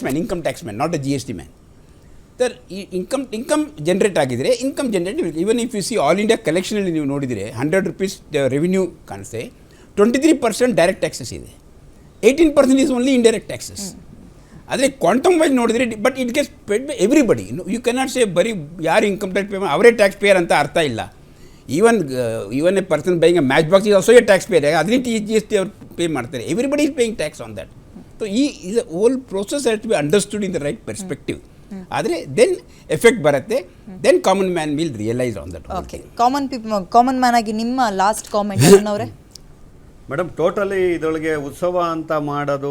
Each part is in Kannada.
Man, income tax man, not a GST man. Sir, ಈ ಇನ್ಕಮ್ ಜನರೇಟ್ ಆಗಿದ್ರೆ income generate, even if you see all India ಕಲೆಕ್ಷನಲ್ಲಿ ನೀವು ನೋಡಿದರೆ 100 rupees ರೆವಿನ್ಯೂ ಕಾಣಿಸುತ್ತೆ, 23% ಡೈರೆಕ್ಟ್ ಟ್ಯಾಕ್ಸಸ್ ಇದೆ, 18% ಈಸ್ ಓನ್ಲಿ ಇಂಡೈರೆಕ್ಟ್ ಟ್ಯಾಕ್ಸಸ್. ಆದರೆ ಕ್ವಾಂಟಮ್ ವೈಸ್ ನೋಡಿದರೆ but it gets paid by everybody. You cannot say ಬರೀ ಯಾರು ಇನ್ಕಮ್ ಟ್ಯಾಕ್ಸ್ ಪೇ ಮಾಡಿ ಅವರೇ ಟ್ಯಾಕ್ಸ್ ಪೇಯರ್ ಅಂತ ಅರ್ಥ ಇಲ್ಲ. Even a person buying a match box is also a tax payer. ಅದರಿಂದ GST ಅವ್ರು ಪೇ ಮಾಡ್ತಾರೆ. Everybody is paying tax on that. So ಈ whole process has to be understood in the right perspective. ಆದರೆ ದೆನ್ ಎಫೆಕ್ಟ್ ಬರುತ್ತೆ, then common man will realise on that. Okay, common man ಆಗಿ ನಿಮ್ಮ ಲಾಸ್ಟ್ ಕಾಮೆಂಟ್ ಅವರೇ. ಮೇಡಮ್, ಟೋಟಲಿ ಇದರೊಳಗೆ ಉತ್ಸವ ಅಂತ ಮಾಡೋದು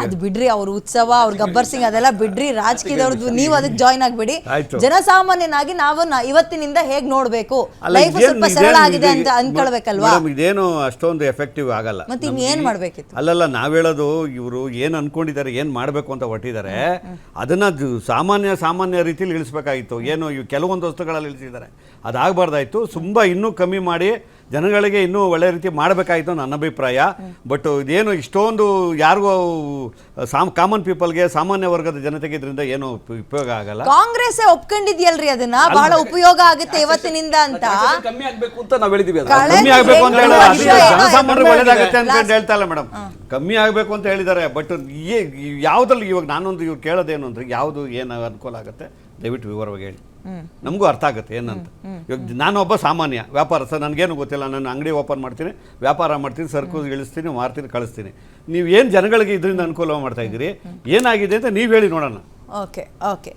ಅದು ಬಿಡ್ರಿ, ಅವ್ರ ಉತ್ಸವ, ಅವ್ರ ಗಬ್ಬರ್ ಸಿಂಗ್ ಅದೆಲ್ಲ ಬಿಡ್ರಿ, ರಾಜಕೀಯದವ್ರದ್ದು ನೀವು ಅದಕ್ಕೆ ಜಾಯ್ನ್ ಆಗ್ಬಿಡಿ. ಜನಸಾಮಾನ್ಯನಾಗಿ ನಾವು ಇವತ್ತಿನಿಂದ ಹೇಗ್ ನೋಡ್ಬೇಕು, ಲೈಫ್ ಸ್ವಲ್ಪ ಸರಳ ಆಗಿದೆ ಅಂತ ಅನ್ಕೊಳ್ಬೇಕಲ್ವಾ? ಇದೇನು ಅಷ್ಟೊಂದು ಎಫೆಕ್ಟಿವ್ ಆಗಲ್ಲ. ಮತ್ತೆ ಇನ್ನೇನ್ ಮಾಡ್ಬೇಕಿತ್ತು? ಅಲ್ಲಲ್ಲ, ನಾವ್ ಹೇಳೋದು ಇವರು ಏನ್ ಅನ್ಕೊಂಡಿದ್ದಾರೆ, ಏನ್ ಮಾಡ್ಬೇಕು ಅಂತ ಹೊಟ್ಟಿದ್ದಾರೆ, ಅದನ್ನ ಸಾಮಾನ್ಯ ರೀತಿಯಲ್ಲಿ ಇಳಿಸ್ಬೇಕಾಗಿತ್ತು. ಏನು ಇವು ಕೆಲವೊಂದು ವಸ್ತುಗಳಲ್ಲಿ ಇಳಿಸಿದ್ದಾರೆ, ಅದಾಗಬಾರ್ದಾಯ್ತು. ತುಂಬಾ ಇನ್ನೂ ಕಮ್ಮಿ ಮಾಡಿ ಜನಗಳಿಗೆ ಇನ್ನೂ ಒಳ್ಳೆ ರೀತಿ ಮಾಡಬೇಕಾಯಿತು ನನ್ನ ಅಭಿಪ್ರಾಯ. ಬಟ್ ಇದೇನು ಇಷ್ಟೊಂದು ಯಾರಿಗೂ ಕಾಮನ್ ಪೀಪಲ್ಗೆ, ಸಾಮಾನ್ಯ ವರ್ಗದ ಜನತೆಗೆ ಇದರಿಂದ ಏನು ಉಪಯೋಗ ಆಗಲ್ಲ. ಕಾಂಗ್ರೆಸ್ ಒಪ್ಕೊಂಡಿದ್ಯಲ್ರಿ ಅದನ್ನ, ಬಹಳ ಉಪಯೋಗ ಆಗುತ್ತೆ ಇವತ್ತಿನಿಂದ ಅಂತ. ಕಮ್ಮಿ ಆಗ್ಬೇಕು ಅಂತ ನಾವು ಹೇಳಿದೀವಿ. ಕಮ್ಮಿ ಆಗ್ಬೇಕು ಅಂತ ಜನಸಾಮಾನ್ಯರಿಗೆ ಒಳ್ಳೇದಾಗುತ್ತೆ ಅಂತ ಹೇಳ್ತಾ ಇಲ್ಲ ಮೇಡಮ್, ಕಮ್ಮಿ ಆಗ್ಬೇಕು ಅಂತ ಹೇಳಿದ್ದಾರೆ. ಬಟ್ ಯಾವ್ದ್ರಲ್ಲಿ ಇವಾಗ ನಾನೊಂದು ಇವ್ರು ಕೇಳೋದೇನು ಅಂದ್ರೆ, ಯಾವ್ದು ಏನು ಅನುಕೂಲ ಆಗುತ್ತೆ ದಯವಿಟ್ಟು ವಿವರವಾಗಿ ಹೇಳಿ, ನಮಗೂ ಅರ್ಥ ಆಗುತ್ತೆ ಏನಂತ. ಇವಾಗ ನಾನೊಬ್ಬ ಸಾಮಾನ್ಯ ವ್ಯಾಪಾರಸ್ಥ, ನನಗೇನು ಗೊತ್ತಿಲ್ಲ, ನಾನು ಅಂಗಡಿ ಓಪನ್ ಮಾಡ್ತೀನಿ, ವ್ಯಾಪಾರ ಮಾಡ್ತೀನಿ, ಸರಕು ಇಳಿಸ್ತೀನಿ, ಮಾರ್ತೀನಿ, ಕಳಿಸ್ತೀನಿ. ನೀವು ಏನು ಜನಗಳಿಗೆ ಇದರಿಂದ ಅನುಕೂಲ ಮಾಡ್ತಾ ಇದ್ದೀರಿ, ಏನಾಗಿದೆ ಅಂತ ನೀವು ಹೇಳಿ ನೋಡೋಣ. ಓಕೆ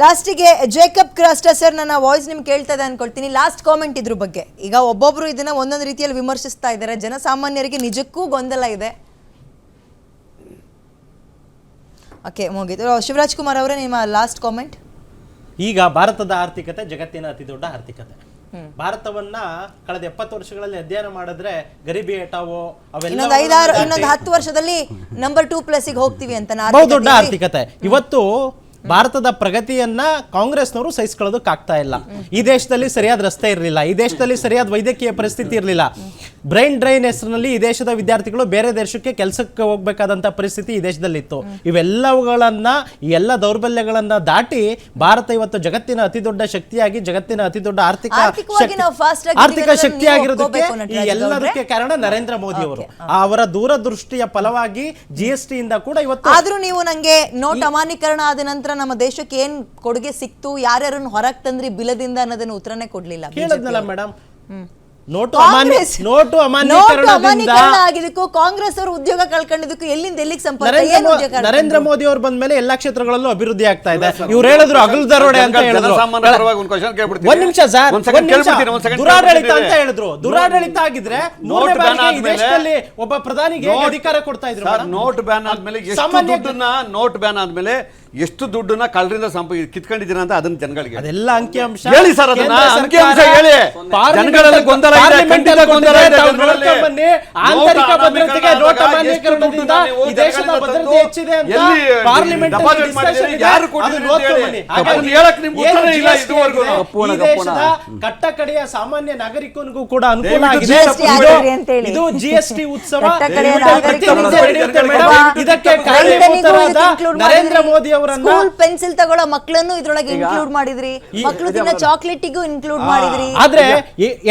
ಲಾಸ್ಟಿಗೆ ಜೇಕಬ್ ಕ್ರಾಸ್ಟಾ ಸರ್, ನನ್ನ ವಾಯ್ಸ್ ನಿಮ್ಗೆ ಕೇಳ್ತಾ ಇದೆ ಅನ್ಕೊಳ್ತೀನಿ. ಲಾಸ್ಟ್ ಕಾಮೆಂಟ್ ಇದ್ರ ಬಗ್ಗೆ. ಈಗ ಒಬ್ಬೊಬ್ರು ಇದನ್ನ ಒಂದೊಂದು ರೀತಿಯಲ್ಲಿ ವಿಮರ್ಶಿಸ್ತಾ ಇದ್ದಾರೆ, ಜನಸಾಮಾನ್ಯರಿಗೆ ನಿಜಕ್ಕೂ ಗೊಂದಲ ಇದೆ. ಓಕೆ, ಮುಗಿತು. ಶಿವರಾಜ್ ಕುಮಾರ್ ಅವರೇ, ನಿಮ್ಮ ಲಾಸ್ಟ್ ಕಾಮೆಂಟ್. ಈಗ ಭಾರತದ ಆರ್ಥಿಕತೆ ಜಗತ್ತಿನ ಅತಿ ದೊಡ್ಡ ಆರ್ಥಿಕತೆ. ಭಾರತವನ್ನ ಕಳೆದ 70 ವರ್ಷಗಳಲ್ಲಿ ಅಧ್ಯಯನ ಮಾಡಿದ್ರೆ ಗರೀಬಿ ಏಟಾವೋ ಅವೆಲ್ಲ ಇನ್ನೊಂದು 10 ವರ್ಷದಲ್ಲಿ ನಂಬರ್ 2+ ಹೋಗ್ತೀವಿ ಅಂತ ಬಹುದೊಡ್ಡ ಆರ್ಥಿಕತೆ. ಇವತ್ತು ಭಾರತದ ಪ್ರಗತಿಯನ್ನ ಕಾಂಗ್ರೆಸ್ನವರು ಸಹಿಸ್ಕೊಳ್ಳೋದಕ್ಕಾಗ್ತಾ ಇಲ್ಲ. ಈ ದೇಶದಲ್ಲಿ ಸರಿಯಾದ ರಸ್ತೆ ಇರಲಿಲ್ಲ, ಈ ದೇಶದಲ್ಲಿ ಸರಿಯಾದ ವೈದ್ಯಕೀಯ ಪರಿಸ್ಥಿತಿ ಇರಲಿಲ್ಲ. ಬ್ರೈನ್ ಡ್ರೈನ್ ಹೆಸರಿನಲ್ಲಿ ಈ ದೇಶದ ವಿದ್ಯಾರ್ಥಿಗಳು ಬೇರೆ ದೇಶಕ್ಕೆ ಕೆಲಸಕ್ಕೆ ಹೋಗ್ಬೇಕಾದಂತ ಪರಿಸ್ಥಿತಿ ಈ ದೇಶದಲ್ಲಿತ್ತು. ಇವೆಲ್ಲವುಗಳನ್ನ, ಈ ಎಲ್ಲ ದೌರ್ಬಲ್ಯಗಳನ್ನ ದಾಟಿ ಭಾರತ ಇವತ್ತು ಜಗತ್ತಿನ ಅತಿ ದೊಡ್ಡ ಶಕ್ತಿಯಾಗಿ, ಜಗತ್ತಿನ ಅತಿ ದೊಡ್ಡ ಆರ್ಥಿಕ ಶಕ್ತಿಯಾಗಿರೋದಕ್ಕೆ ಈ ಎಲ್ಲದಕ್ಕೆ ಕಾರಣ ನರೇಂದ್ರ ಮೋದಿ ಅವರು. ಅವರ ದೂರದೃಷ್ಟಿಯ ಫಲವಾಗಿ GST ಇಂದ ಕೂಡ ಇವತ್ತು. ಆದ್ರೂ ನೀವು ನಂಗೆ ನೋಟ್ ಅಮಾನ್ಯೀಕರಣ ಆದ ನಂತರ ನಮ್ಮ ದೇಶಕ್ಕೆ ಏನ್ ಕೊಡುಗೆ ಸಿಕ್ತು, ಯಾರ್ಯಾರನ್ನು ಹೊರಗೆ ತಂದ್ರಿ ಬಿಲದಿಂದ ಅನ್ನೋದನ್ನ ಉತ್ತರನೇ ಕೊಡ್ಲಿಲ್ಲ. ಕೇಳಿದ್ನಲ್ಲ ಮೇಡಮ್, ನೋಟು ಅಮಾನ್ಯೀಕರಣ ಆಗಿದ್ದಕ್ಕೂ ಕಾಂಗ್ರೆಸ್ ಅವರು ಉದ್ಯೋಗ ಕಳ್ಕೊಂಡಿದ್ದಕ್ಕೂ ಎಲ್ಲಿಂದ ಎಲ್ಲಿಗೆ ಸಂಪರ್ಕ? ನರೇಂದ್ರ ಮೋದಿ ಅವರು ಬಂದ ಮೇಲೆ ಎಲ್ಲಾ ಕ್ಷೇತ್ರಗಳಲ್ಲೂ ಅಭಿವೃದ್ಧಿ ಆಗ್ತಾ ಇದೆ. ಇವ್ರು ಹೇಳಿದ್ರು ಅಗಲ್ ದರೋಡೆ ಅಂತ ಹೇಳಿದ್ರು. ಒಂದ್ ನಿಮಿಷ ಸರ್, ದುರಾಡಳಿತ ಅಂತ ಹೇಳಿದ್ರು. ದುರಾಡಳಿತ ಆಗಿದ್ರೆ ಮೂರನೇ ಬಾರಿಗೆ ಈ ದೇಶದಲ್ಲಿ ಒಬ್ಬ ಪ್ರಧಾನಿಗೆ ಅಧಿಕಾರ ಕೊಡ್ತಾ ಇದ್ರು. ನೋಟ್ ಬ್ಯಾನ್ ಆದ್ಮೇಲೆ ಎಷ್ಟು ದುಡ್ಡನ್ನ ಕಳ್ಳರಿಂದ ಕಿತ್ಕೊಂಡಿದ್ದೀರ ಅಂತ ಅದನ್ನ ಜನಗಳಿಗೆ ಅದೆಲ್ಲ ಅಂಕಿಅಂಶ ಹೇಳಿ ಸರ್, ಅದನ್ನ ಅಂಕಿಅಂಶ ಹೇಳಿ. ಜನಗಳಲ್ಲಿ ಗೊಂದಲ ಇದೆ, ಖಂಡಿತ ಗೊಂದಲ ಇದೆ. ಆಂತರಿಕ ಭದ್ರತೆಗೆ ನೋಟ್ ಅಮಾನ್ಯೀಕರಣದಿಂದ ಈ ದೇಶದ ಭದ್ರತೆ ಹೆಚ್ಚಿದೆ ಅಂತ ಪಾರ್ಲಿಮೆಂಟ್ ಯಾರು ಈ ದೇಶದ ಕಟ್ಟಕಡೆಯ ಸಾಮಾನ್ಯ ನಾಗರಿಕನಿಗೂ ಕೂಡ ಅನುಕೂಲ ಆಗಿದೆ. ಇದು GST ಉತ್ಸವ ಇದಕ್ಕೆ ಕಾರಣೀಭೂತರಾದ ನರೇಂದ್ರ ಮೋದಿ ಸ್ಕೂಲ್ ಪೆನ್ಸಿಲ್ ತಗೊಳ್ಳೋ ಮಕ್ಕಳನ್ನು ಇದ್ರೊಳಗೆ ಇನ್ಕ್ಲೂಡ್ ಮಾಡಿದ್ರಿ, ಮಕ್ಕಳು ತಿನ್ನೋ ಚಾಕ್ಲೇಟಿಗೂ ಇನ್ಕ್ಲೂಡ್ ಮಾಡಿದ್ರಿ. ಆದ್ರೆ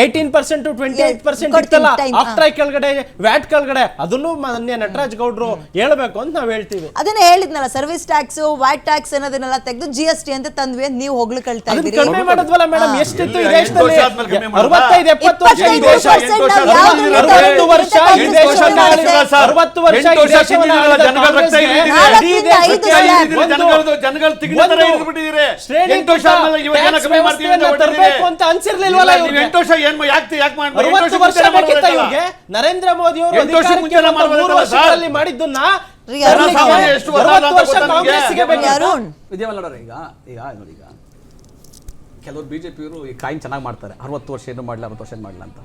18% to 28% ಇತ್ತಲ್ಲ ಆಫ್ಟ್ರಾಯ್ ಕೆಳಗಡೆ, ವ್ಯಾಟ್ ಕೆಳಗಡೆ, ಅದನ್ನು ಮಾನ್ಯ ನಟರಾಜ್ ಗೌಡ್ರು ಹೇಳ್ಬೇಕು ಅಂತ ನಾವ್ ಹೇಳ್ತೀವಿ. ಅದನ್ನ ಹೇಳಿದ್ನಲ್ಲ, ಸರ್ವಿಸ್ ಟ್ಯಾಕ್ಸ್, ವ್ಯಾಟ್ ಟ್ಯಾಕ್ಸ್ ಅನ್ನೋದನ್ನೆಲ್ಲ ತೆಗೆದು GST ಅಂತ ತಂದ್ವಿ ಅಂತ ನೀವು ಹೊಗಳು ಕಳ್ತಾ ಇದ್ದೀರಿ. ಕಡಿಮೆ ಮಾಡೋದ್ವಲ್ಲ ಮೇಡಮ್, ಎಷ್ಟಿತ್ತು ಈ ದೇಶದಲ್ಲಿ? 65-70 ವರ್ಷ ಈ ದೇಶ, 60 ವರ್ಷ ಈ ದೇಶವನ್ನ 60 ವರ್ಷ ಈ ದೇಶವನ್ನ ಜನಗಳು ತಿಂಗಳ ಹಿಡಿದ್ಬಿಟ್ಟಿದ್ದೀರಿ. 8 ವರ್ಷ ಆದ್ಮೇಲೆ ಇವಾಗ ಕಮ್ಮಿ ಮಾಡ್ತೀವಿ ಅಂತ ತರಬೇಕು ಅಂತ ಅನ್ಸಿರ್ಲಿಲ್ವಲ್ಲ. 8 ವರ್ಷ ಏನ್ ಯಾಕೆ ಮಾಡ್ತಾರೆ? 60 ವರ್ಷ ಬೇಕಿತ್ತ ಇವ್ರಿಗೆ? ನರೇಂದ್ರ ಮೋದಿ ಅವರು 8 ವರ್ಷ ಮುಂಚೆ 3 ವರ್ಷದಲ್ಲಿ ಮಾಡಿದ್ದನ್ನ ವಿದ್ಯಾವಲ್ಲರ ಈಗ ನೋಡಿ, ಈಗ ಕೆಲವರು ಬಿಜೆಪಿಯವರು ಈ ಕಾಯಿನ್ ಚೆನ್ನಾಗಿ ಮಾಡ್ತಾರೆ, 60 ವರ್ಷ ಏನು ಮಾಡಲಿ, 60 ವರ್ಷ ಏನು ಮಾಡಲ್ಲ ಅಂತ.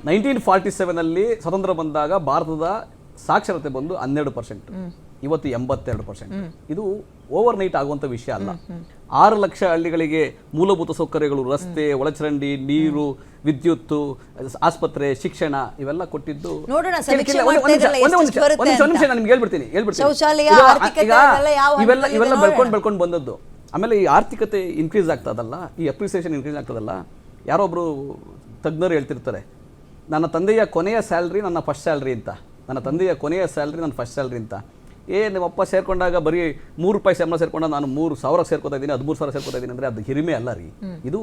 1947 ಸ್ವತಂತ್ರ ಬಂದಾಗ ಭಾರತದ ಸಾಕ್ಷರತೆ ಬಂದು 12%, ಇವತ್ತು 82%. ಇದು ಓವರ್ ನೈಟ್ ಆಗುವಂಥ ವಿಷಯ ಅಲ್ಲ. 6 ಲಕ್ಷ ಹಳ್ಳಿಗಳಿಗೆ ಮೂಲಭೂತ ಸೌಕರ್ಯಗಳು, ರಸ್ತೆ, ಒಳಚರಂಡಿ, ನೀರು, ವಿದ್ಯುತ್, ಆಸ್ಪತ್ರೆ, ಶಿಕ್ಷಣ ಇವೆಲ್ಲ ಕೊಟ್ಟಿದ್ದು. ನೋಡೋಣ, ಕೇಳಿ, ಸಮೀಕ್ಷೆ ಕೇಳಿ, ಮಾಡ್ತಾ ಇದ್ರಲ್ಲ, ಎಷ್ಟು ಬರುತ್ತೆ ಒಂದು ನಿಮಿಷ ಅಂತ. ನಾನು ನಿಮ್ಗೆ ಹೇಳ್ಬಿಡ್ತೀನಿ. ಶೌಚಾಲಯ, ಈಗ ಆರ್ಥಿಕತೆ ಈಗ ಅವೆಲ್ಲ ಯಾವ ಹಂತದಲ್ಲಿದೆ ಇವೆಲ್ಲ ನೋಡೋಣ. ಬೆಳ್ಕೊಂಡು ಬಂದದ್ದು. ಆಮೇಲೆ ಈ ಆರ್ಥಿಕತೆ ಇನ್ಕ್ರೀಸ್ ಆಗ್ತದಲ್ಲ, ಈ ಅಪ್ರಿಸಿಯೇಷನ್ ಇನ್ಕ್ರೀಸ್ ಆಗ್ತದಲ್ಲ, ಯಾರೊಬ್ರು ತಜ್ಞರು ಹೇಳ್ತಿರ್ತಾರೆ, ನನ್ನ ತಂದೆಯ ಕೊನೆಯ ಸ್ಯಾಲ್ರಿ ನನ್ನ ಫಸ್ಟ್ ಸ್ಯಾಲ್ರಿ ಅಂತ, ನನ್ನ ತಂದೆಯ ಕೊನೆಯ ಸ್ಯಾಲ್ರಿ ನನ್ನ ಫಸ್ಟ್ ಸ್ಯಾಲ್ರಿ ಅಂತ. ನಿಮ್ಮಪ್ಪ ಸೇರ್ಕೊಂಡಾಗ ಬರೀ 3 ರೂಪಾಯಿ ಸಂಬಳ ಸೇರ್ಕೊಂಡಾಗ ನಾನು 3,000 ಸೇರ್ಕೋತಾ ಇದ್ದೀನಿ, 13,000 ಸೇರ್ಕೋತಾ ಇದ್ದೀನಿ ಅಂದರೆ ಅದು ಹಿರಿಮೆ ಅಲ್ಲ ರೀ. ಇದು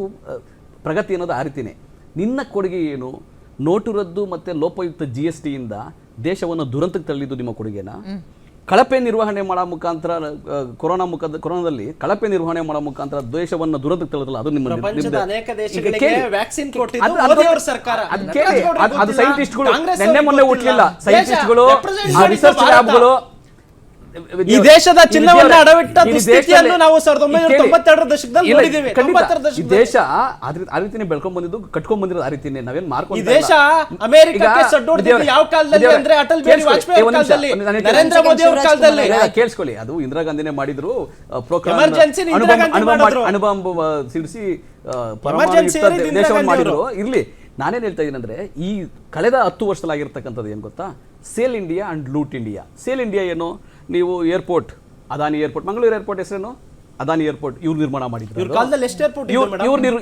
ಪ್ರಗತಿ ಅನ್ನೋದು ಆ ರೀತಿನೇ. ನಿನ್ನ ಕೊಡುಗೆ ಏನು? ನೋಟು ರದ್ದು ಮತ್ತು ಲೋಪಯುಕ್ತ GST ಇಂದ ದೇಶವನ್ನು ದುರಂತಕ್ಕೆ ತಳ್ಳಿದ್ದು ನಿಮ್ಮ ಕೊಡುಗೆನ. ಕಳಪೆ ನಿರ್ವಹಣೆ ಮಾಡೋ ಮುಖಾಂತರ ಕೊರೋನಾದಲ್ಲಿ ಕಳಪೆ ನಿರ್ವಹಣೆ ಮಾಡೋ ಮುಖಾಂತರ ದೇಶವನ್ನು ದುರಂತಕ್ಕೆ ತಳ್ಳೋದಲ್ಲ, ಅದು ನಿಮ್ಮ ಪ್ರಪಂಚದ ಅನೇಕ ಈಗ ದೇಶಗಳಿಗೆ ಕೇಳಿ. ವ್ಯಾಕ್ಸಿನ್ ಕೊಟ್ಟಿದ್ದು ಅದು- ಅದು- ಮೋದಿಯವರ ಸರ್ಕಾರ. ಅದು ಕೇಳಿ. ಅದು ಸೈಂಟಿಸ್ಟ್ಗಳು ಕಾಂಗ್ರೆಸ್ ನೆನ್ನೆ ಮೊನ್ನೆ ಹುಟ್ಟಲಿಲ್ಲ. ಸೈಂಟಿಸ್ಟ್ಗಳು, ರಿಸರ್ಚ್ ಲ್ಯಾಬ್ಗಳು, ಈ ದೇಶದ ಚಿನ್ನವನ್ನು ಅಡವಿಟ್ಟ ಈ ದುಸ್ಥಿತಿಯನ್ನು ನಾವು 1992 ದಶಕದಲ್ಲಿ ಇಲ್ಲ, ನೋಡಿದ್ದೇವೆ. ಖಂಡಿತ. 90 ಈ ದೇಶ ಆ ರೀತಿನೇ ಬೆಳ್ಕೊಂಡ್ ಬಂದಿದ್ದು, ಕಟ್ಕೊಂಡ್ ಬಂದಿರೋದು ಆ ರೀತಿನೇ. ನಾವೇನ್ ಈ ಮಾಡ್ಕೊಂಡು ದೇಶ ಅಮೆರಿಕಕ್ಕೆ ಸಡ್ಡೊಡ್ದಿದ್ದು ಯಾವ ಕಾಲದಲ್ಲಿ ಅಂದ್ರೆ ಅಟಲ್ ಬಿಹಾರಿ ವಾಜಪೇಯಿ ಅವರ ಕಾಲದಲ್ಲಿ, ನರೇಂದ್ರ ಮೋದಿ ಅವರ ಕಾಲದಲ್ಲಿ. ಕೇಳಿಸ್ಕೊಳ್ಳಿ, ಅದು ಇಂದಿರಾ ಗಾಂಧಿನೇ ಮಾಡಿದ್ರು. Emergency ನ ಇಂದಿರಾ ಗಾಂಧಿ ಮಾಡಿದ್ರು. ಅಣುಬಾಂಬ್ ಸಿಡಿಸಿ Emergency ಏರಿದ್ದು ಇಂದಿರಾ ದೇಶವನ್ನು ಗಾಂಧಿ ಮಾಡಿದ್ರು. ಇರ್ಲಿ, ನಾನೇನ್ ಹೇಳ್ತಾ ಇದ್ದೀನಿ ಅಂದ್ರೆ, ಈ ಕಳೆದ 10 ವರ್ಷದಲ್ಲಾಗಿರ್ತಕ್ಕಂಥದ್ದು ಏನ್ ಗೊತ್ತಾ, sale India and loot India. Sale India ಏನು? ನೀವು airport, Adani airport, Mangaluru airport ಹೆಸರೇನು? ಅದಾನಿ ಏರ್ಪೋರ್ಟ್ ಇವ್ರು ನಿರ್ಮಾಣ ಮಾಡಿದ್ರು. ಇವ್ರ ಕಾಲದಲ್ಲಿ ಎಷ್ಟು ಏರ್ಪೋರ್ಟ್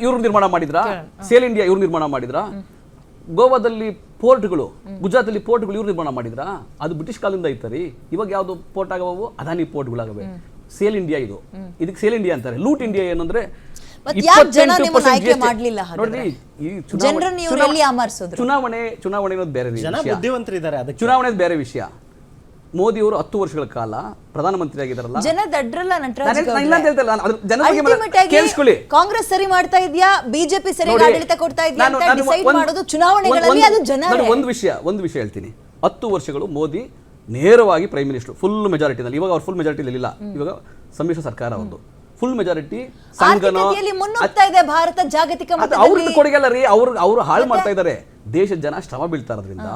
ಇವ್ರು ನಿರ್ಮಾಣ ಮಾಡಿದ್ರಾ? ಸೇಲ್ ಇಂಡಿಯಾ ಇವ್ರು ನಿರ್ಮಾಣ ಮಾಡಿದ್ರಾ? ಗೋವಾದಲ್ಲಿ ಪೋರ್ಟ್ಗಳು, ಗುಜರಾತಲ್ಲಿ ಪೋರ್ಟ್ಗಳು ಇವ್ರು ನಿರ್ಮಾಣ ಮಾಡಿದ್ರಾ? ಅದು ಬ್ರಿಟಿಷ್ ಕಾಲದಿಂದ ಐತರಿ. ಇವಾಗ ಯಾವ್ದು ಪೋರ್ಟ್ ಆಗವು? ಅದಾನಿ ಪೋರ್ಟ್ಗಳಾಗವೆ. ಸೇಲ್ ಇಂಡಿಯಾ ಇದು. ಇದಕ್ಕೆ ಸೇಲ್ ಇಂಡಿಯಾ ಅಂತಾರೆ. ಲೂಟ್ ಇಂಡಿಯಾ ಏನಂದ್ರೆ ಮತ್ತೆ ಯಾಕೆ ಜನ ನಿಮ್ಮನ್ನ ಆಯ್ಕೆ ಮಾಡ್ಲಿಲ್ಲ ಹಾಗಾದ್ರೆ? ನೋಡ್ರಿ, ಈ ಜನರನ್ನ ಇವ್ರು ಎಲ್ಲಿ ಅಮರ್ಸಿದ್ರು? ಚುನಾವಣೆ ಅನ್ನೋದು ಬೇರೆ ಜನ ವಿಷಯ. ಬುದ್ಧಿವಂತರಿದ್ದಾರೆ. ಅದಕ್ಕೆ ಚುನಾವಣೆ ಬೇರೆ ವಿಷಯ. ಮೋದಿ ಅವರು 10 ವರ್ಷಗಳ ಕಾಲ ಪ್ರಧಾನಮಂತ್ರಿ ಆಗಿದಾರಲ್ಲ, ಜನ ದಡ್ರಲ್ಲ ನಟರಾಜ್ ನಾನು ಇಲ್ಲ ಅಂತ ಹೇಳ್ತಾ ಇಲ್ಲ, ಜನರ ಬಗ್ಗೆ Ultimate ಆಗಿ ಕೇಳಿಸ್ಕೊಳ್ಳಿ. ಕಾಂಗ್ರೆಸ್ ಸರಿ ಮಾಡ್ತಾ ಇದೆಯಾ, ಬಿಜೆಪಿ ಸರಿ ನೋಡಿ, ಆಡಳಿತ ಕೊಡ್ತಾ ಇದೆಯಾ ಅಂತ ನಾನು ಡಿಸೈಡ್ ಒಂದು- ಮಾಡೋದು ಚುನಾವಣೆಗಳಲ್ಲಿ, ಅದು ಜನ. ನಾನು ಒಂದು ವಿಷಯ ಹೇಳ್ತೀನಿ. 10 ವರ್ಷಗಳು ಮೋದಿ ನೇರವಾಗಿ ಪ್ರೈಮ್ ಮಿನಿಸ್ಟರ್, ಫುಲ್ ಮೆಜಾರಿಟಿನಲ್ಲಿ. ಇವಾಗ ಅವ್ರು ಫುಲ್ ಮೆಜಾರಿಟಿಲಿ ಇಲ್ಲ, ಇವಾಗ ಸಮ್ಮಿಶ್ರ ಸರ್ಕಾರ ಅವ್ರದ್ದು ಫುಲ್ ಮೆಜಾರಿಟಿ. ಆರ್ಥಿಕತೆಯಲ್ಲಿ ಮುನ್ನುಗ್ತಾ ಇದೆ ಭಾರತ ಜಾಗತಿಕ ಅವ್ರದ್ದು ಮಟ್ಟದಲ್ಲಿ. ಕೊಡುಗೆ ಅಲ್ಲ ರೀ, ಅವರು ಹಾಳು ಮಾಡ್ತಾ ಇದ್ದಾರೆ. ದೇಶದ ಜನ ಶ್ರಮ ಬೀಳ್ತಾ ಇರೋದ್ರಿಂದ,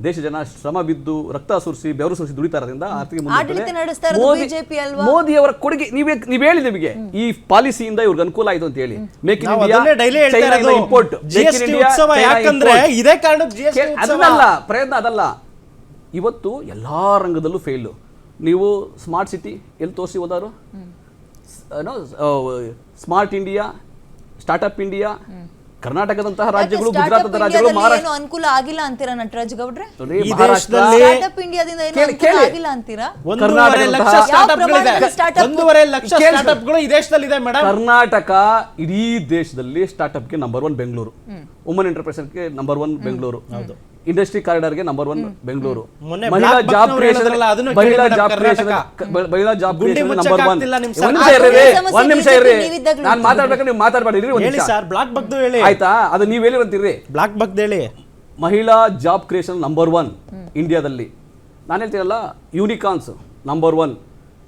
ದೇಶದ ಜನ ಶ್ರಮ ಬಿದ್ದು ರಕ್ತ ಸುರಿಸಿ ಬೆವರು ಸುರಿಸಿ ದುಡಿತಾ ಇರೋದ್ರಿಂದ ಆರ್ಥಿಕ ಆಡಳಿತ ನಡೆಸ್ತಾ ಇರೋದು ಬಿಜೆಪಿ ಅಲ್ವಾ? ಮೋದಿ ಅವರ ಕೊಡುಗೆ ನೀವ್ ಹೇಳಿ, ನಿಮಗೆ ಈ ಪಾಲಿಸಿಯಿಂದ ಇವ್ರಿಗೆ ಅನುಕೂಲ ಆಯ್ತು ಅಂತ ಹೇಳಿ. ಮೇಕ್ ಇನ್ ನಾವು ಇಂಡಿಯಾ, ಅದನ್ನೇ daily ಹೇಳ್ತಾ ಚೈನಾ ಇರೋದು. ಇಂಪೋರ್ಟ್, GST ಉತ್ಸವ ಯಾಕಂದ್ರೆ ಇದೇ ಕಾರಣಕ್ಕೆ GST ಉತ್ಸವ. ಅದಲ್ಲ ಪ್ರಯತ್ನ, ಅದಲ್ಲ. ಇವತ್ತು ಎಲ್ಲಾ ರಂಗದಲ್ಲೂ ಫೇಲು. ನೀವು ಸ್ಮಾರ್ಟ್ ಸಿಟಿ ಎಲ್ಲಿ ತೋರಿಸಿ ಹೋದಾರು? ಸ್ಮಾರ್ಟ್ ಇಂಡಿಯಾ, ಸ್ಟಾರ್ಟ್ಅಪ್ ಇಂಡಿಯಾ, ಕರ್ನಾಟಕದಂತಹ ರಾಜ್ಯಗಳು, ಗುಜರಾತದ ರಾಜ್ಯಗಳು, ಮಹಾರಾಷ್ಟ್ರ ಏನು ಅನುಕೂಲ ಆಗಿಲ್ಲ ಅಂತೀರಾ ನಟರಾಜ್ ಗೌಡ್ರೆ? ನೋಡ್ರಿ, ಈ ಮಹಾರಾಷ್ಟ್ರ, ದೇಶದಲ್ಲಿ ಸ್ಟಾರ್ಟ್ಅಪ್ ಇಂಡಿಯಾದಿಂದ ಏನು ಅನುಕೂಲ ಆಗಿಲ್ಲ ಅಂತೀರಾ? 1.5 ಲಕ್ಷ ಯಾವ ಸ್ಟಾರ್ಟ್ಅಪ್ಗಳಿದೆ. ಪ್ರಮಾಣದಲ್ಲಿ startup? 1.5 ಲಕ್ಷ ಸ್ಟಾರ್ಟ್ಅಪ್ಗಳು ಈ ದೇಶದಲ್ಲಿ ಇದೆ ಮೇಡಮ್. ಕರ್ನಾಟಕ ಇಡೀ ದೇಶದಲ್ಲಿ ಸ್ಟಾರ್ಟ್ಅಪ್ಗೆ ನಂಬರ್ 1 ಬೆಂಗಳೂರು, ವುಮನ್ ಎಂಟರ್ಪ್ರೈಸರ್ಗೆ ನಂಬರ್ 1 ಬೆಂಗಳೂರು, ಇಂಡಸ್ಟ್ರಿ ಕಾರಿಡಾರ್ಗೆ ನಂಬರ್ 1 ಬೆಂಗಳೂರು, ಮೊನ್ನೆ ಮಹಿಳಾ ಬ್ಲಾಕ್ ಜಾಬ್ ಬಕ್ನವ್ರು ಕ್ರಿಯೇಷನ್, ಹೇಳಿದ್ರಲ್ಲ, ಅದನ್ನು ಮಹಿಳಾ ಕೇಳಿ ಜಾಬ್ ಮೇಡಮ್, ಕ್ರಿಯೇಷನ್, ಮಹಿಳಾ ಜಾಬ್ ಗುಂಡಿ ಕ್ರಿಯೇಷನ್ ಮುಚ್ಚಕ್ಕೆ ನಂಬರ್ 1. ಆಗ್ತಿಲ್ಲ ನಿಮ್ ಒಂದ್ ಸರ್ಕಾರ. ನಿಮಿಷ ಇರ್ರಿ, ಸಮಸ್ಯೆ ಒಂದ್ ನಿಮಿಷ BJP ಇರ್ರಿ, ನೀವಿದ್ದಾಗ್ಲೂ ನಾನು ಮಾತಾಡ್ಬೇಕಾದ್ರೆ ನೀವು ಮಾತಾಡ್ಬೇಡಿ, ಒಂದ್ ಹೇಳಿ ನಿಮಿಷ ಸರ್, ಬ್ಲಾಕ್ ಬಗ್ದು ಹೇಳಿ. ಆಯ್ತಾ? ಅದು ನೀವ್ ಹೇಳಿರಂತೀರಿ. ಬ್ಲಾಕ್ ಬಗ್ದು ಹೇಳಿ. ಮಹಿಳಾ ಜಾಬ್ ಕ್ರಿಯೇಷನ್ ನಂಬರ್ 1 ಇಂಡಿಯಾದಲ್ಲಿ. ನಾನು ಹೇಳ್ತೀನಲ್ಲ, unicorns number 1,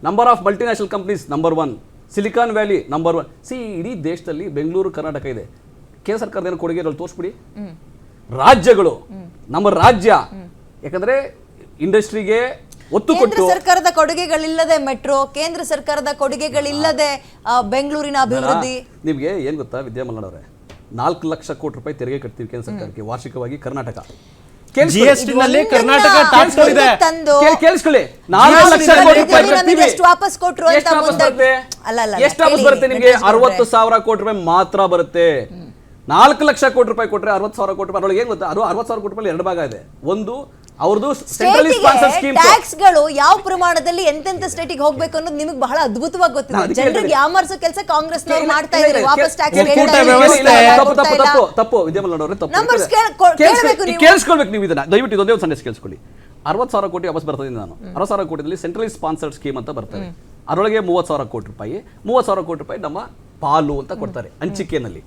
number of multinational companies number 1, Silicon Valley number 1. ಇಡೀ ದೇಶದಲ್ಲಿ ಬೆಂಗಳೂರು, ಕರ್ನಾಟಕ ಇದೆ. ಕೇಂದ್ರ ಸರ್ಕಾರದ ಏನು ಕೊಡುಗೆ ಇರೋದು ತೋರಿಸ್ಬಿಡಿ. ರಾಜ್ಯಗಳು, ನಮ್ಮ ರಾಜ್ಯ, ಯಾಕಂದ್ರೆ ಇಂಡಸ್ಟ್ರಿಗೆ ಒತ್ತು ಕೇಂದ್ರ ಕೊಟ್ಟು, ಸರ್ಕಾರದ ಕೊಡುಗೆಗಳಿಲ್ಲದೆ ಮೆಟ್ರೋ, ಕೇಂದ್ರ ಸರ್ಕಾರದ ಕೊಡುಗೆಗಳಿಲ್ಲದೆ ಬೆಂಗಳೂರಿನ ಅಭಿವೃದ್ಧಿ. ನಿಮ್ಗೆ ಏನ್ ಗೊತ್ತಾ ವಿದ್ಯಾಮಲ್ಲಾಡ್ ಅವರೇ, 4 ಲಕ್ಷ ಕೋಟಿ ರೂಪಾಯಿ ತೆರಿಗೆ ಕಟ್ತೀವಿ ಕೇಂದ್ರ ಸರ್ಕಾರಕ್ಕೆ ವಾರ್ಷಿಕವಾಗಿ. ಕರ್ನಾಟಕ GST ನಲ್ಲಿ ಕರ್ನಾಟಕ ಟಾಪ್ ಇದೆ. ಕೇಳಿಸ್ಕೊಳ್ಳಿ, 4 ಲಕ್ಷ ಕೋಟಿ ರೂಪಾಯಿ ಕಟ್ತೀವಿ. ಎಷ್ಟು ವಾಪಸ್ ಕೊಟ್ರು ಅಂತ ಎಷ್ಟು ವಾಪಸ್ ಮುಂದೆ ಬರುತ್ತೆ? ಅಲ್ಲ ಎಷ್ಟು ವಾಪಸ್ ಬರುತ್ತೆ ನಿಮ್ಗೆ? 60,000 ಕೋಟಿ ರೂಪಾಯಿ ಮಾತ್ರ ಬರುತ್ತೆ. 4 ಲಕ್ಷ ಕೋಟಿ ರೂಪಾಯಿ ಕೊಟ್ರೆ 60,000 ಕೋಟಿ ರೂಪಾಯಿ. ಅದ್ರೊಳಗೆ ಏನ್ ಗೊತ್ತಾ, ಅದು 60,000 ಕೋಟಿ ರೂಪಾಯಿ 2 ಭಾಗ ಇದೆ. ಒಂದು ಅವ್ರದ್ದು ಸೆಂಟ್ರಲಿ ಸ್ಪಾನ್ಸರ್ ಸ್ಕೀಮ್. ಟ್ಯಾಕ್ಸ್ ಗಳು ಯಾವ ಪ್ರಮಾಣದಲ್ಲಿ ಎಂತೆಂತ ಸ್ಟೇಟಿಗೆ ಹೋಗ್ಬೇಕು ಅನ್ನೋದು ನಿಮಗೆ ಬಹಳ ಅದ್ಭುತವಾಗಿ ಗೊತ್ತಿದೆ. ಜನರಿಗೆ ಯಾಮರ್ಸೋ ಕೆಲಸ ಕಾಂಗ್ರೆಸ್ ನವರು ಮಾಡ್ತಾ ಇದ್ದಾರೆ. ವಾಪಸ್ ಟ್ಯಾಕ್ಸ್ ತಪ್ಪು ವಿದ್ಯಾಮಲ್ಲಾಡ್ ಅವರೇ, Numbers ತಪ್ಪು. ಕೇಳ್ಬೇಕು ನೀವು. ಕೇಳಿಸ್ಕೊಳ್ಬೇಕು ನೀವು ಇದನ್ನ, ದಯವಿಟ್ಟು ಇದೊಂದೇ ಒಂದು ಸಂದೇಶ ಕೇಳಿಸ್ಕೊಳ್ಳಿ. 60,000 ಕೋಟಿ ವಾಪಸ್ ಬರ್ತದೆ. ನಾನು 60,000 ಕೋಟಿಯಲ್ಲಿ ಸೆಂಟ್ರಲಿ ಸ್ಪಾನ್ಸರ್ಡ್ ಸ್ಕೀಮ್ ಅಂತ ಬರ್ತದೆ. ಅದರೊಳಗೆ 30,000 ಕೋಟಿ ರೂಪಾಯಿ, 30,000 ಕೋಟಿ ರೂಪಾಯಿ ನಮ್ಮ ಪಾಲು ಅಂತ ಕೊಡ್ತಾರೆ ಹಂಚಿಕೆನಲ್ಲಿ.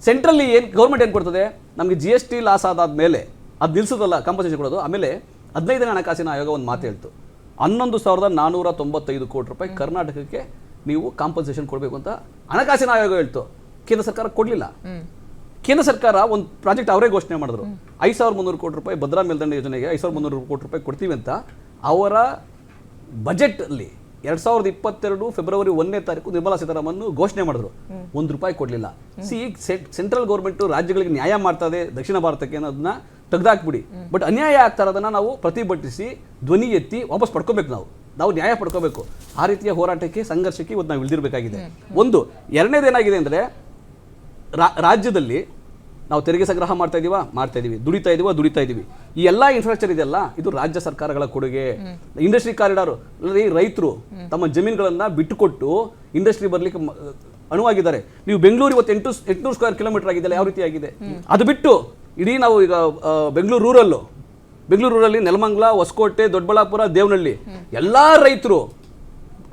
ಸೆಂಟ್ರಲ್ಲಿ ಏನು ಗೌರ್ಮೆಂಟ್ ಏನು ಕೊಡ್ತದೆ ನಮಗೆ? GST ಲಾಸ್ ಆದಾದ್ಮೇಲೆ ಅದು ನಿಲ್ಸೋದಲ್ಲ, ಕಾಂಪನ್ಸೇಷನ್ ಕೊಡೋದು. ಆಮೇಲೆ 15ನೇ ಹಣಕಾಸಿನ ಆಯೋಗ ಒಂದು ಮಾತು ಹೇಳ್ತು, 11,495 ಕೋಟಿ ರೂಪಾಯಿ ಕರ್ನಾಟಕಕ್ಕೆ ನೀವು ಕಾಂಪನ್ಸೇಷನ್ ಕೊಡಬೇಕು ಅಂತ ಹಣಕಾಸಿನ ಆಯೋಗ ಹೇಳ್ತು. ಕೇಂದ್ರ ಸರ್ಕಾರ ಕೊಡಲಿಲ್ಲ. ಕೇಂದ್ರ ಸರ್ಕಾರ ಒಂದು ಪ್ರಾಜೆಕ್ಟ್ ಅವರೇ ಘೋಷಣೆ ಮಾಡಿದ್ರು, 5,300 ಕೋಟಿ ರೂಪಾಯಿ ಭದ್ರಾ ಮೇಲ್ದಂಡೆ ಯೋಜನೆಗೆ 5,300 ಕೋಟಿ ರೂಪಾಯಿ ಕೊಡ್ತೀವಿ ಅಂತ. ಅವರ ಬಜೆಟ್ ಅಲ್ಲಿ 2022 ಫೆಬ್ರವರಿ 1ನೇ ತಾರೀಕು ನಿರ್ಮಲಾ ಸೀತಾರಾಮನ್ ಘೋಷಣೆ ಮಾಡಿದ್ರು, ₹1 ಕೊಡ್ಲಿಲ್ಲ. ಸೆಂಟ್ರಲ್ ಗೌರ್ಮೆಂಟ್ ರಾಜ್ಯಗಳಿಗೆ ನ್ಯಾಯ ಮಾಡ್ತಾ ಇದೆ ದಕ್ಷಿಣ ಭಾರತಕ್ಕೆ ಅನ್ನೋದನ್ನ ತೆಗೆದಾಕ್ಬಿಡಿ. ಬಟ್ ಅನ್ಯಾಯ ಆಗ್ತಾ ಇರೋದನ್ನ ನಾವು ಪ್ರತಿಭಟಿಸಿ ಧ್ವನಿ ಎತ್ತಿ ವಾಪಸ್ ಪಡ್ಕೋಬೇಕು. ನಾವು ನ್ಯಾಯ ಪಡ್ಕೋಬೇಕು. ಆ ರೀತಿಯ ಹೋರಾಟಕ್ಕೆ ಸಂಘರ್ಷಕ್ಕೆ ಇವತ್ತು ನಾವು ಇಳಿದಿರಬೇಕಾಗಿದೆ. ಒಂದು. ಎರಡನೇದೇನಾಗಿದೆ ಅಂದರೆ, ರಾಜ್ಯದಲ್ಲಿ ನಾವು ತೆರಿಗೆ ಸಂಗ್ರಹ ಮಾಡ್ತಾ ಇದೀವಿ, ದುಡಿತಾ ಇದೀವಿ. ಈ ಎಲ್ಲ ಇನ್ಫ್ರಾಸ್ಟ್ರಕ್ಚರ್ ಇದೆಯಲ್ಲ, ಇದು ರಾಜ್ಯ ಸರ್ಕಾರಗಳ ಕೊಡುಗೆ. ಇಂಡಸ್ಟ್ರಿ ಕಾರಿಡಾರ್ ರೈತರು ತಮ್ಮ ಜಮೀನುಗಳನ್ನ ಬಿಟ್ಟುಕೊಟ್ಟು ಇಂಡಸ್ಟ್ರಿ ಬರ್ಲಿಕ್ಕೆ ಅನುವಾಗಿದ್ದಾರೆ. ನೀವು ಬೆಂಗಳೂರು ಇವತ್ತು 800 ಸ್ಕ್ವೇರ್ ಕಿಲೋಮೀಟರ್ ಆಗಿದೆಯಲ್ಲ, ಯಾವ ರೀತಿ ಆಗಿದೆ? ಅದು ಬಿಟ್ಟು ಇಡೀ ನಾವು ಈಗ ಬೆಂಗಳೂರು ರೂರಲ್ಲಿ ನೆಲಮಂಗಲ, ಹೊಸಕೋಟೆ, ದೊಡ್ಡಬಳ್ಳಾಪುರ, ದೇವನಹಳ್ಳಿ ಎಲ್ಲಾ ರೈತರು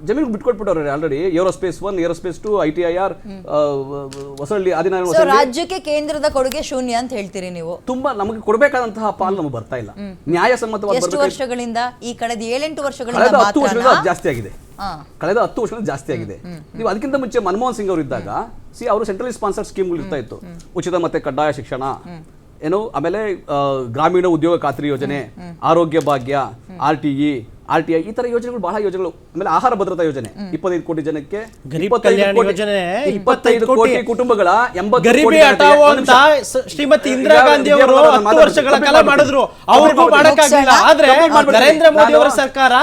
ಜಮೀನು ಬಿಟ್ಕೊಟ್ಬಿಟ್ಟವ್ರೆ already. Aerospace 1, aerospace 2, ITIR, Hosahalli, Adinarayana. ರಾಜ್ಯಕ್ಕೆ ಕೇಂದ್ರದ ಕೊಡುಗೆ ಶೂನ್ಯ ಅಂತ ಹೇಳ್ತೀರಿ ನೀವು? ತುಂಬಾ ನಮಗೆ ಕೊಡಬೇಕಾದಂತಹ ಪಾಲು ನಮಗೆ ಬರ್ತಾ ಇಲ್ಲ. ನ್ಯಾಯಸಮ್ಮತವಾದ ಎಷ್ಟು ವರ್ಷಗಳಿಂದ? ಈ ಕಳೆದ 7-8 ವರ್ಷಗಳಿಂದ ಕಳೆದ 10 ವರ್ಷಗಳಿಂದ ಜಾಸ್ತಿ ಆಗಿದೆ. ನೀವು ಅದಕ್ಕಿಂತ ಮುಂಚೆ ಮನಮೋಹನ್ ಸಿಂಗ್ ಅವರು ಇದ್ದಾಗ ಅವರು ಸೆಂಟ್ರಲಿ ಸ್ಪಾನ್ಸರ್ಡ್ ಸ್ಕೀಮ್ಗಳು ಇರ್ತಾ ಇತ್ತು. ಉಚಿತ ಮತ್ತೆ ಕಡ್ಡಾಯ ಶಿಕ್ಷಣ, ಆಮೇಲೆ ಗ್ರಾಮೀಣ ಉದ್ಯೋಗ ಖಾತ್ರಿ ಯೋಜನೆ, ಆರೋಗ್ಯ ಭಾಗ್ಯ, RTI, ಈ ತರ ಯೋಜನೆಗಳು, ಬಹಳ ಯೋಜನೆಗಳು. ಆಮೇಲೆ ಆಹಾರ ಭದ್ರತಾ ಯೋಜನೆ 25 ಕೋಟಿ ಜನಕ್ಕೆ, 25 ಕೋಟಿ ಕುಟುಂಬಗಳ 80 ಕೋಟಿ ಶ್ರೀಮತಿ ಇಂದಿರಾ ಗಾಂಧಿ ಅವರು 10 ವರ್ಷಗಳ ಕಾಲ ಮಾಡಿದ್ರು. ಅವ್ರಿಗೂ ಮಾಡಕ್ಕಾಗಲಿಲ್ಲ. ಆದ್ರೆ ನರೇಂದ್ರ ಮೋದಿ ಅವರ ಸರ್ಕಾರ